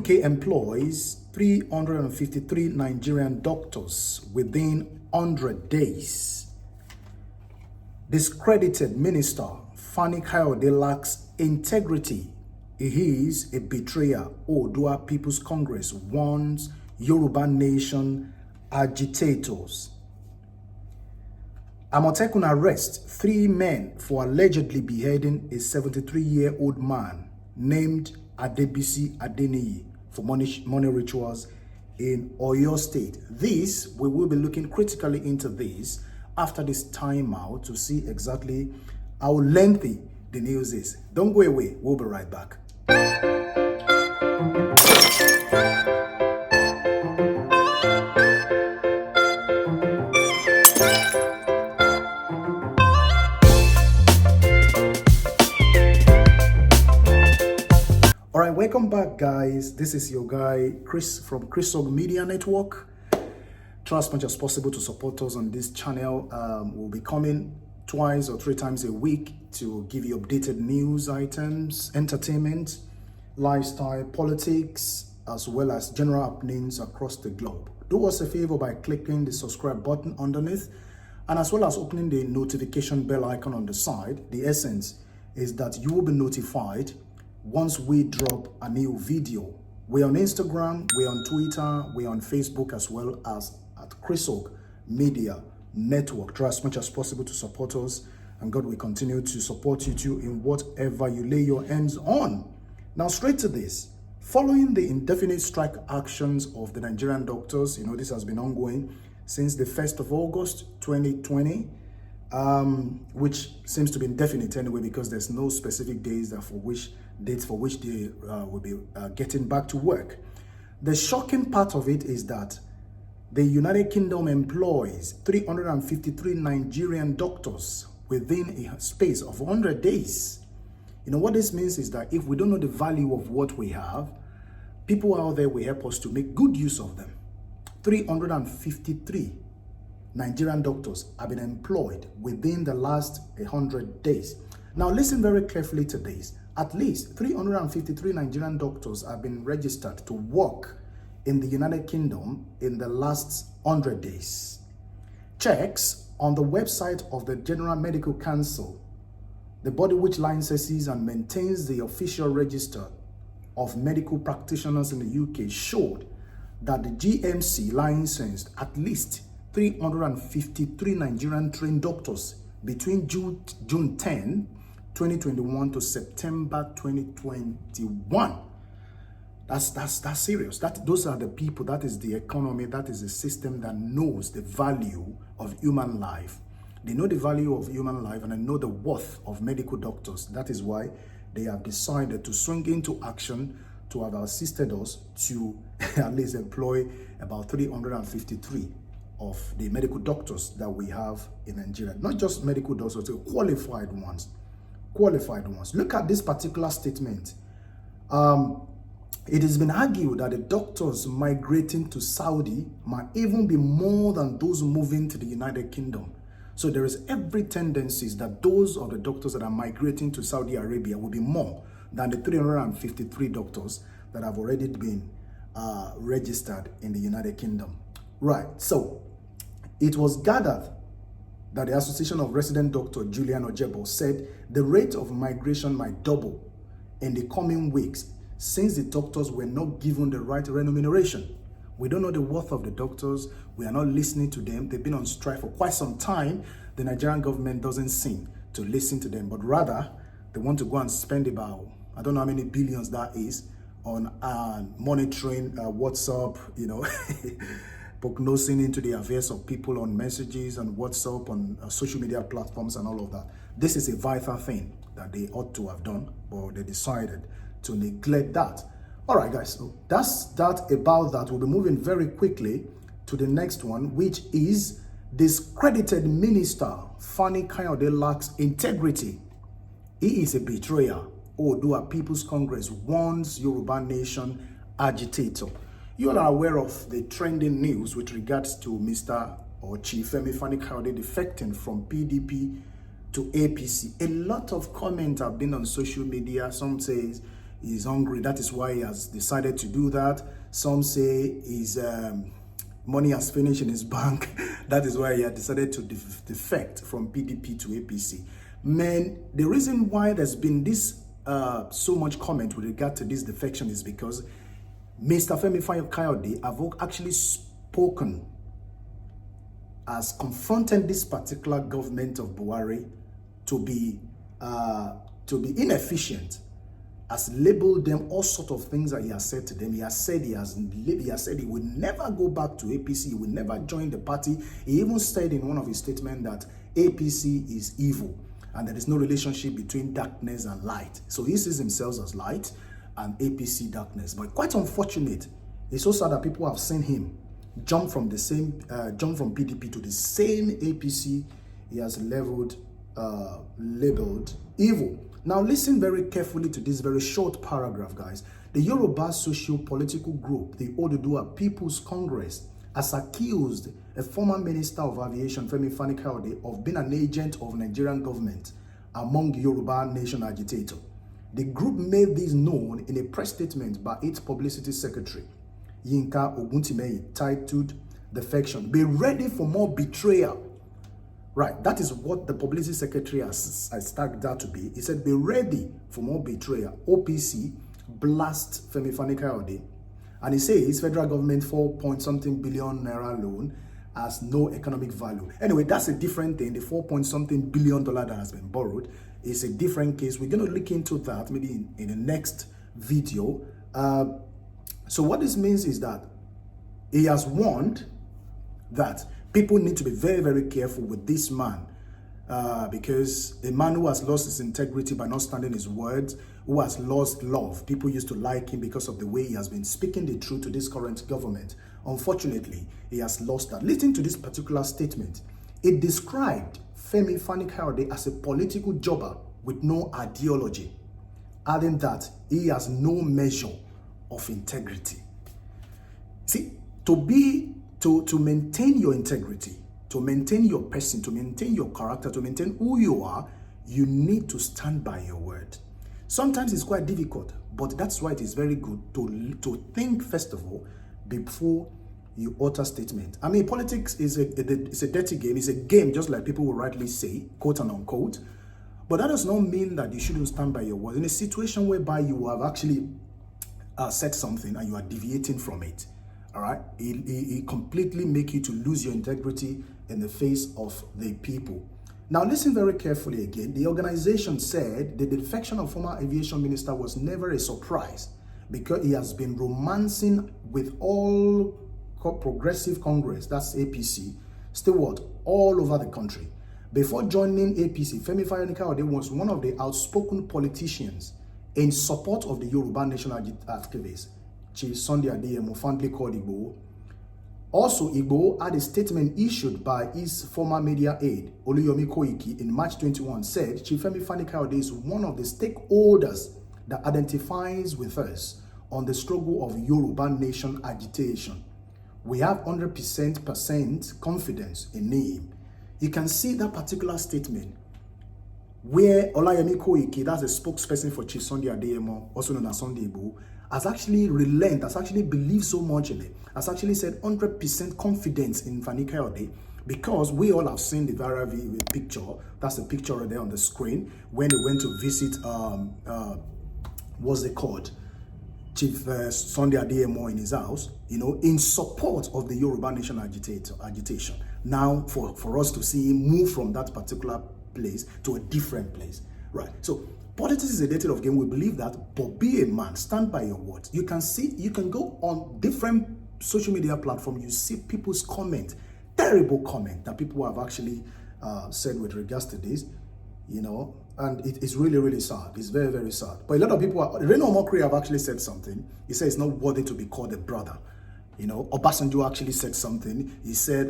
UK employs 353 Nigerian doctors within 100 days. Discredited Minister Fani Kayode lacks integrity. He is a betrayer. Oodua People's Congress warns Yoruba Nation agitators. Amotekun arrest 3 men for allegedly beheading a 73-year-old man named Adebisi Adeniyi for money rituals in Oyo State. We will be looking critically into this after this timeout to see exactly how lengthy the news is. Don't go away. We'll be right back. All right, welcome back, guys. This is your guy Chris from Chrisog Media Network. Try as much as possible to support us on this channel. We'll be coming 2 or 3 times a week to give you updated news items, entertainment, lifestyle, politics, as well as general happenings across the globe. Do us a favor by clicking the subscribe button underneath, and as well as opening the notification bell icon on the side. The essence is that you will be notified once we drop a new video. We're on Instagram, we're on Twitter, we're on Facebook, as well as at Chrisog Media Network. Try as much as possible to support us, and God will continue to support you too in whatever you lay your hands on. Now, straight to this. Following the indefinite strike actions of the Nigerian doctors, this has been ongoing since the 1st of August 2020, which seems to be indefinite anyway, because there's no specific dates for which they will be getting back to work. The shocking part of it is that the United Kingdom employs 353 Nigerian doctors within a space of 100 days. What this means is that if we don't know the value of what we have, people out there will help us to make good use of them. 353 Nigerian doctors have been employed within the last 100 days. Now listen very carefully to this. At least 353 Nigerian doctors have been registered to work in the United Kingdom in the last 100 days. Checks on the website of the General Medical Council, the body which licenses and maintains the official register of medical practitioners in the UK, showed that the GMC licensed at least 353 Nigerian trained doctors between June 10, 2021 to September 2021. That's serious. Those are the people, that is the economy, that is the system that knows the value of human life. They know the value of human life, and they know the worth of medical doctors. That is why they have decided to swing into action to have assisted us to at least employ about 353 of the medical doctors that we have in Nigeria. Not just medical doctors, qualified ones. Look at this particular statement. It has been argued that the doctors migrating to Saudi might even be more than those moving to the United Kingdom. So there is every tendency that those of the doctors that are migrating to Saudi Arabia will be more than the 353 doctors that have already been registered in the United Kingdom. Right, so it was gathered that the Association of Resident Doctors, Julian Ojebo, said the rate of migration might double in the coming weeks since the doctors were not given the right remuneration. We don't know the worth of the doctors. We are not listening to them. They've been on strike for quite some time. The Nigerian government doesn't seem to listen to them, but rather they want to go and spend about, I don't know how many billions that is, on monitoring WhatsApp, prognosing into the affairs of people on messages and WhatsApp, on social media platforms and all of that. This is a vital thing that they ought to have done, but they decided to neglect that. All right, guys, so that's that about that. We'll be moving very quickly to the next one, which is discredited minister Fani Kayode lacks integrity. He is a betrayer. Oodua People's Congress warns Yoruba Nation agitator. You all are aware of the trending news with regards to Mr. or Chief Fani Kayode defecting from PDP to APC. A lot of comments have been on social media. Some says, he's hungry. That is why he has decided to do that. Some say his money has finished in his bank. That is why he had decided to defect from PDP to APC. Man, the reason why there's been this so much comment with regard to this defection is because Mr. Femi Kayode have actually spoken, has confronted this particular government of Buhari to be inefficient, has labeled them all sorts of things that he has said to them. He has said he will never go back to APC, he will never join the party. He even said in one of his statements that APC is evil and there is no relationship between darkness and light. So he sees himself as light and APC darkness. But quite unfortunate, it's so sad that people have seen him jump from PDP to the same APC he has labeled evil. Now listen very carefully to this very short paragraph, guys. The Yoruba socio-political group, the Oduduwa People's Congress, has accused a former Minister of Aviation, Fani Kayode, of being an agent of Nigerian government among Yoruba nation agitators. The group made this known in a press statement by its publicity secretary, Yinka Oguntimei, titled Defection. Be ready for more betrayal. Right, that is what the publicity secretary has tagged that to be. He said, be ready for more betrayal. OPC blast Femi Kayode. And he says federal government 4-point-something billion naira loan has no economic value. Anyway, that's a different thing. The 4-point-something billion dollar that has been borrowed is a different case. We're going to look into that maybe in the next video. So what this means is that he has warned that people need to be very, very careful with this man because a man who has lost his integrity by not standing his words, who has lost love. People used to like him because of the way he has been speaking the truth to this current government. Unfortunately, he has lost that. Listen to this particular statement. It described Femi Kayode as a political jobber with no ideology, adding that he has no measure of integrity. See, to maintain your integrity, to maintain your person, to maintain your character, to maintain who you are, you need to stand by your word. Sometimes it's quite difficult, but that's why it is very good to think first of all before you utter statement. I mean, politics is a dirty game. It's a game, just like people will rightly say, quote and unquote. But that does not mean that you shouldn't stand by your word. In a situation whereby you have actually said something and you are deviating from it, all right, it completely make you to lose your integrity in the face of the people. Now listen very carefully again. The organization said the defection of former aviation minister was never a surprise because he has been romancing with all progressive Congress, that's APC, still what, all over the country. Before joining APC, Femi Kayode was one of the outspoken politicians in support of the Yoruba Nation activists, Chief Sunday Adeyemo, fondly called Igbo. Also, Igbo had a statement issued by his former media aide, Oluyomi Koiki, in March 21, said Chief Femi Kayode is one of the stakeholders that identifies with us on the struggle of Yoruba Nation agitation. We have 100% confidence in him. You can see that particular statement where Oluyomi Koiki, that's a spokesperson for Chief Sunday Adeyemo, also known as Sunday Igbo, has actually relented, has actually believed so much in it, has actually said 100% confidence in Fani Kayode, because we all have seen the viral picture. That's the picture right there on the screen when they went to visit what's it called, Chief Sunday Adeyemo in his house, you know, in support of the Yoruba Nation agitation. Now for us to see him move from that particular place to a different place, right? So politics is a dirty of game. We believe that, but be a man, stand by your words. You can see, you can go on different social media platforms, you see people's comment, terrible comment that people have actually said with regards to this, you know, and it's really, really sad. It's very, very sad. But a lot of people, Reno Omokri have actually said something. He said it's not worthy to be called a brother. You know, Obasanjo actually said something. He said,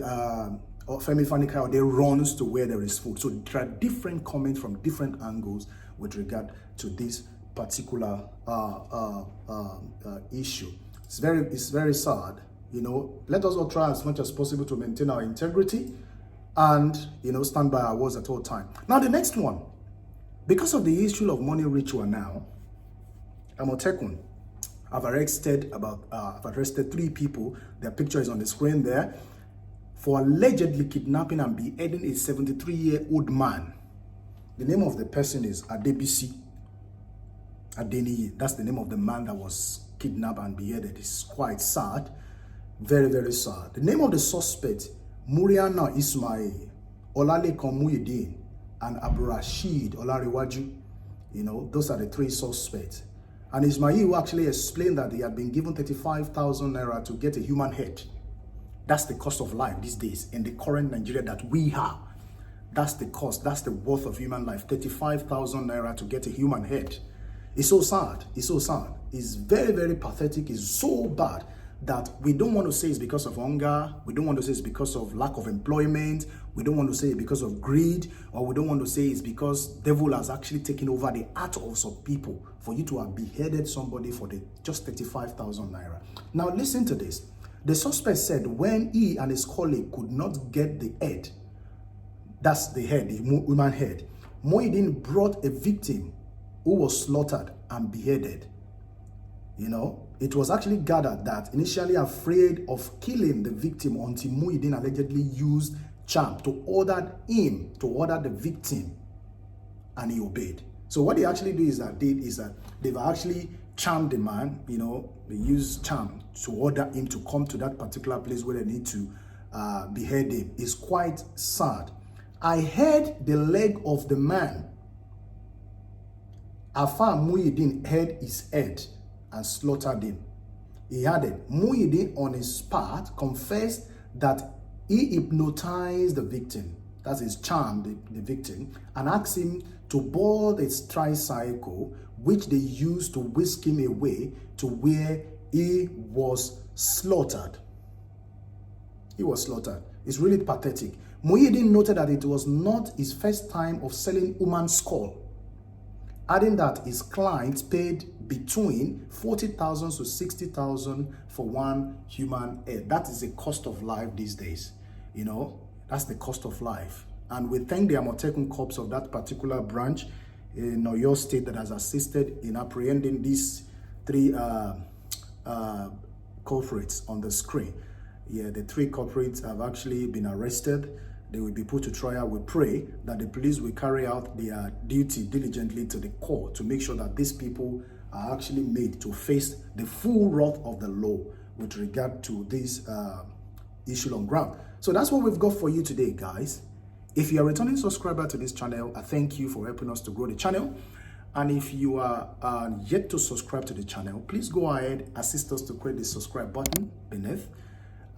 Femi Kayode runs to where there is food. So there are different comments from different angles with regard to this particular issue. It's very sad. You know, let us all try as much as possible to maintain our integrity and, you know, stand by our words at all time. Now, the next one, because of the issue of money ritual now, Amotekun. I've arrested 3 people. Their picture is on the screen there, for allegedly kidnapping and beheading a 73-year-old man. The name of the person is Adebisi Adeniyi. That's the name of the man that was kidnapped and beheaded. It's quite sad. Very, very sad. The name of the suspect, Muriana Ismail, Olalekan Muyideen, and Abdurrashid Olariwaju. You know, those are the 3 suspects. And Ismail actually explained that he had been given 35,000 naira to get a human head. That's the cost of life these days in the current Nigeria that we have. That's the cost, that's the worth of human life. 35,000 naira to get a human head. It's so sad. It's so sad. It's very, very pathetic. It's so bad that we don't want to say it's because of hunger. We don't want to say it's because of lack of employment. We don't want to say it's because of greed, or we don't want to say it's because devil has actually taken over the heart of some people for you to have beheaded somebody for just 35,000 naira. Now listen to this. The suspect said when he and his colleague could not get the head, that's the head, the human head, Muyideen brought a victim who was slaughtered and beheaded. You know, it was actually gathered that initially afraid of killing the victim until Muyideen allegedly used charm to order the victim, and he obeyed. So what they actually do is that they've actually charmed the man. You know, they use charm to order him to come to that particular place where they need to behead him. It's quite sad. I heard the leg of the man. Afar Muyideen had his head and slaughtered him. He added, Muyideen on his part confessed that he hypnotized the victim, that is charmed the victim, and asked him to board his tricycle, which they used to whisk him away to where he was slaughtered. He was slaughtered. It's really pathetic. Muyideen noted that it was not his first time of selling human skull, adding that his clients paid between 40,000 to 60,000 for one human head. That is the cost of life these days. You know, that's the cost of life. And we thank the Amotekun Corps of that particular branch in Oyo State that has assisted in apprehending these 3 culprits on the screen. Yeah, the 3 culprits have actually been arrested. They will be put to trial. We pray that the police will carry out their duty diligently to the core to make sure that these people are actually made to face the full wrath of the law with regard to this issue on ground. So that's what we've got for you today, guys. If you are a returning subscriber to this channel, I thank you for helping us to grow the channel. And if you are yet to subscribe to the channel, please go ahead, assist us to click the subscribe button beneath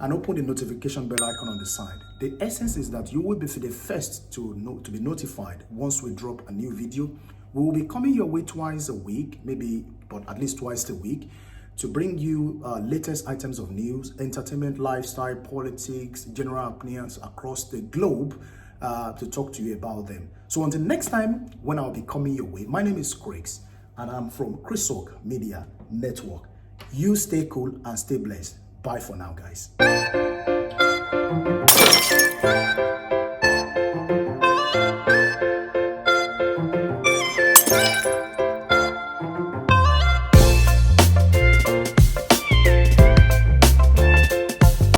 and open the notification bell icon on the side. The essence is that you will be the first to be notified once we drop a new video. We will be coming your way twice a week, maybe, but at least twice a week, to bring you latest items of news, entertainment, lifestyle, politics, general opinions across the globe, to talk to you about them. So until next time, when I'll be coming your way, my name is Chris, and I'm from Kayode Media Network. You stay cool and stay blessed. Bye for now, guys.